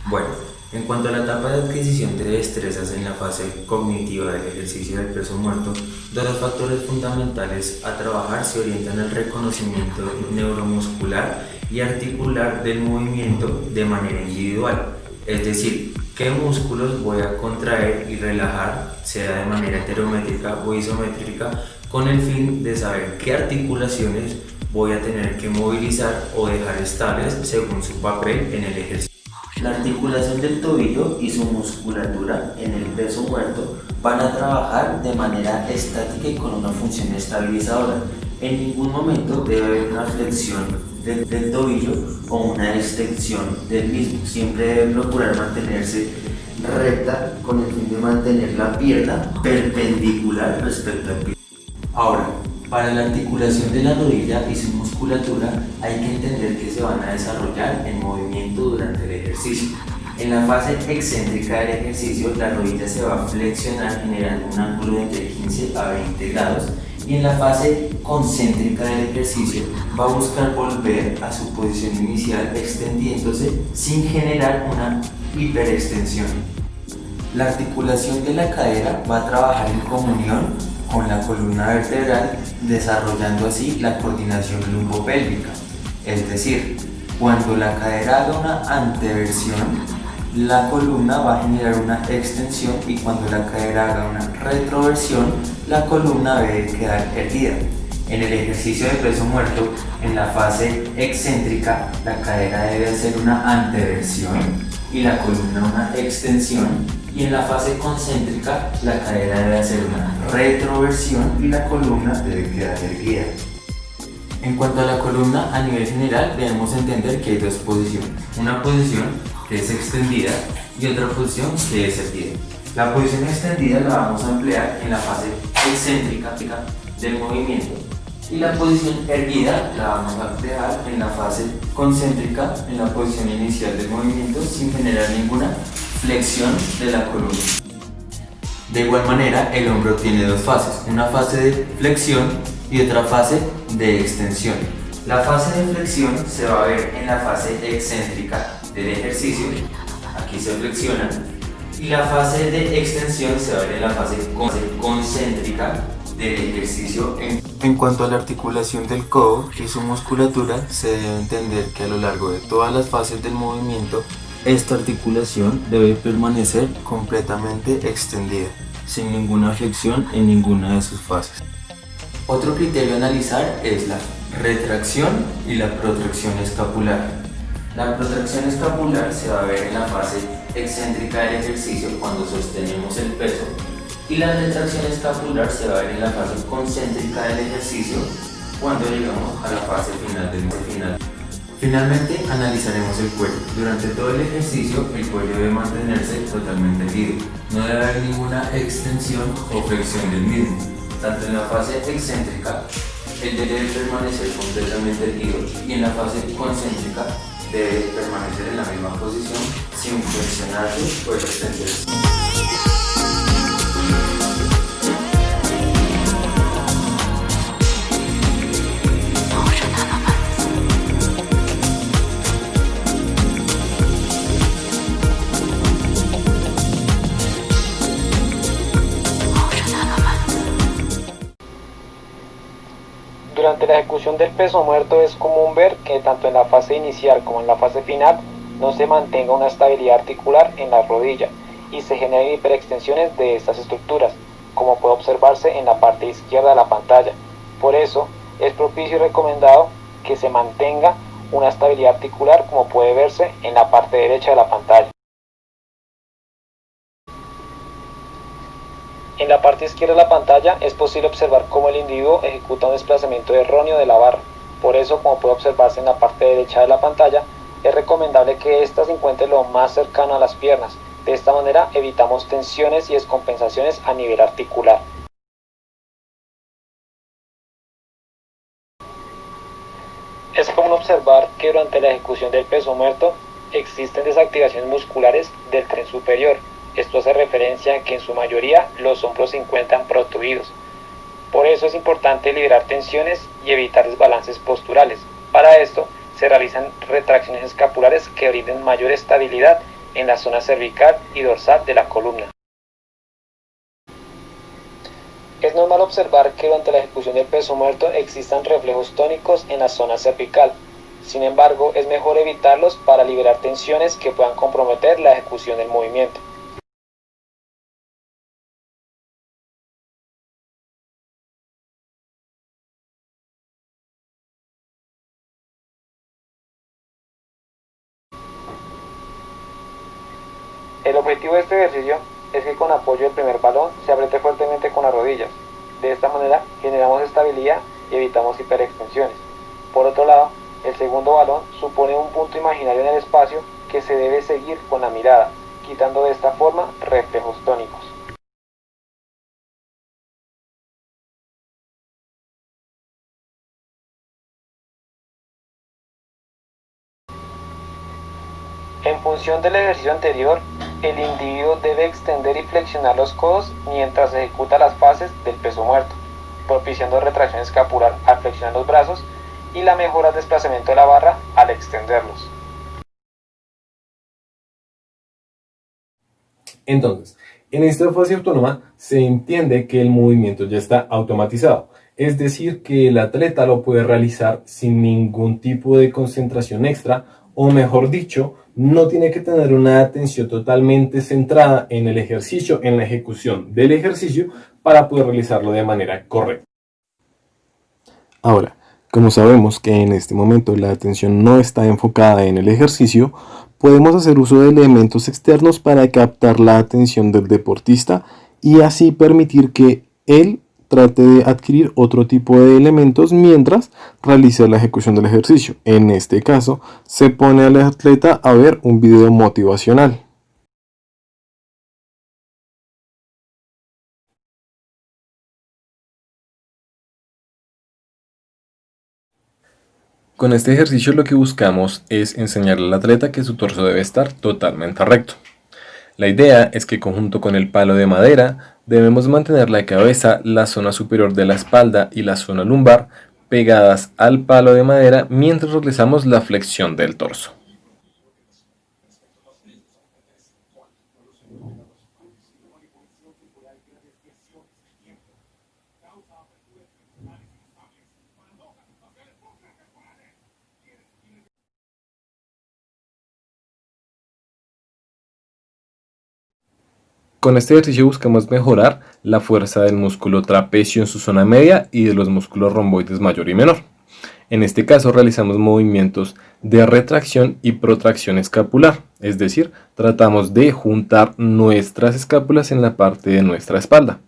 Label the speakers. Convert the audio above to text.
Speaker 1: Bueno, en cuanto a la etapa de adquisición de destrezas en la fase cognitiva del ejercicio del peso muerto, dos factores fundamentales a trabajar se orientan al reconocimiento neuromuscular y articular del movimiento de manera individual, es decir, qué músculos voy a contraer y relajar, sea de manera heterométrica o isométrica, con el fin de saber qué articulaciones voy a tener que movilizar o dejar estables según su papel en el ejercicio. La articulación del tobillo y su musculatura en el peso muerto van a trabajar de manera estática y con una función estabilizadora. En ningún momento debe haber una flexión del tobillo o una extensión del mismo. Siempre debe procurar mantenerse recta con el fin de mantener la pierna perpendicular respecto al piso. Ahora, para la articulación de la rodilla y su musculatura hay que entender que se van a desarrollar en movimiento durante el ejercicio. En la fase excéntrica del ejercicio, la rodilla se va a flexionar generando un ángulo de entre 15 a 20 grados y en la fase concéntrica del ejercicio va a buscar volver a su posición inicial extendiéndose sin generar una hiperextensión. La articulación de la cadera va a trabajar en comunión con la columna vertebral, desarrollando así la coordinación lumbopélvica. Es decir, cuando la cadera haga una anteversión, la columna va a generar una extensión y cuando la cadera haga una retroversión, la columna debe quedar erguida. En el ejercicio de peso muerto, en la fase excéntrica, la cadera debe hacer una anteversión y la columna una extensión. Y en la fase concéntrica, la cadera debe hacer una retroversión y la columna debe quedar erguida. En cuanto a la columna, a nivel general debemos entender que hay dos posiciones. Una posición que es extendida y otra posición que es erguida. La posición extendida la vamos a emplear en la fase excéntrica del movimiento y la posición erguida la vamos a dejar en la fase concéntrica, en la posición inicial del movimiento sin generar ninguna flexión de la columna. De igual manera, el hombro tiene dos fases, una fase de flexión y otra fase de extensión. La fase de flexión se va a ver en la fase excéntrica del ejercicio, aquí se flexiona, y la fase de extensión se va a ver en la fase concéntrica del ejercicio. En cuanto a la articulación del codo y su musculatura, se debe entender que a lo largo de todas las fases del movimiento, esta articulación debe permanecer completamente extendida, sin ninguna flexión en ninguna de sus fases. Otro criterio a analizar es la retracción y la protracción escapular. La protracción escapular se va a ver en la fase excéntrica del ejercicio cuando sostenemos el peso y la retracción escapular se va a ver en la fase concéntrica del ejercicio cuando llegamos a la fase final del final. Finalmente, analizaremos el cuello. Durante todo el ejercicio, el cuello debe mantenerse totalmente erguido. No debe haber ninguna extensión o flexión del mismo. Tanto en la fase excéntrica, el debe permanecer completamente erguido y en la fase concéntrica debe permanecer en la misma posición sin flexionarse o extenderse.
Speaker 2: Durante la ejecución del peso muerto es común ver que tanto en la fase inicial como en la fase final no se mantenga una estabilidad articular en la rodilla y se generen hiperextensiones de estas estructuras, como puede observarse en la parte izquierda de la pantalla. Por eso es propicio y recomendado que se mantenga una estabilidad articular como puede verse en la parte derecha de la pantalla. En la parte izquierda de la pantalla es posible observar cómo el individuo ejecuta un desplazamiento erróneo de la barra. Por eso, como puede observarse en la parte derecha de la pantalla, es recomendable que ésta se encuentre lo más cercano a las piernas. De esta manera evitamos tensiones y descompensaciones a nivel articular. Es común observar que durante la ejecución del peso muerto existen desactivaciones musculares del tren superior. Esto hace referencia a que en su mayoría los hombros se encuentran protruidos. Por eso es importante liberar tensiones y evitar desbalances posturales. Para esto se realizan retracciones escapulares que brinden mayor estabilidad en la zona cervical y dorsal de la columna. Es normal observar que durante la ejecución del peso muerto existan reflejos tónicos en la zona cervical. Sin embargo, es mejor evitarlos para liberar tensiones que puedan comprometer la ejecución del movimiento. El objetivo de este ejercicio es que con apoyo del primer balón se apriete fuertemente con las rodillas. De esta manera generamos estabilidad y evitamos hiperextensiones. Por otro lado, el segundo balón supone un punto imaginario en el espacio que se debe seguir con la mirada, quitando de esta forma reflejos tónicos. En función del ejercicio anterior, el individuo debe extender y flexionar los codos mientras ejecuta las fases del peso muerto, propiciando retracción escapular al flexionar los brazos y la mejora del desplazamiento de la barra al extenderlos.
Speaker 3: Entonces, en esta fase autónoma se entiende que el movimiento ya está automatizado, es decir, que el atleta lo puede realizar sin ningún tipo de concentración extra, o mejor dicho, no tiene que tener una atención totalmente centrada en el ejercicio, en la ejecución del ejercicio, para poder realizarlo de manera correcta. Ahora, como sabemos que en este momento la atención no está enfocada en el ejercicio, podemos hacer uso de elementos externos para captar la atención del deportista y así permitir que él trate de adquirir otro tipo de elementos mientras realiza la ejecución del ejercicio. En este caso, se pone al atleta a ver un video motivacional. Con este ejercicio lo que buscamos es enseñarle al atleta que su torso debe estar totalmente recto. La idea es que junto con el palo de madera debemos mantener la cabeza, la zona superior de la espalda y la zona lumbar pegadas al palo de madera mientras realizamos la flexión del torso. Con este ejercicio buscamos mejorar la fuerza del músculo trapecio en su zona media y de los músculos romboides mayor y menor. En este caso realizamos movimientos de retracción y protracción escapular, es decir, tratamos de juntar nuestras escápulas en la parte de nuestra espalda.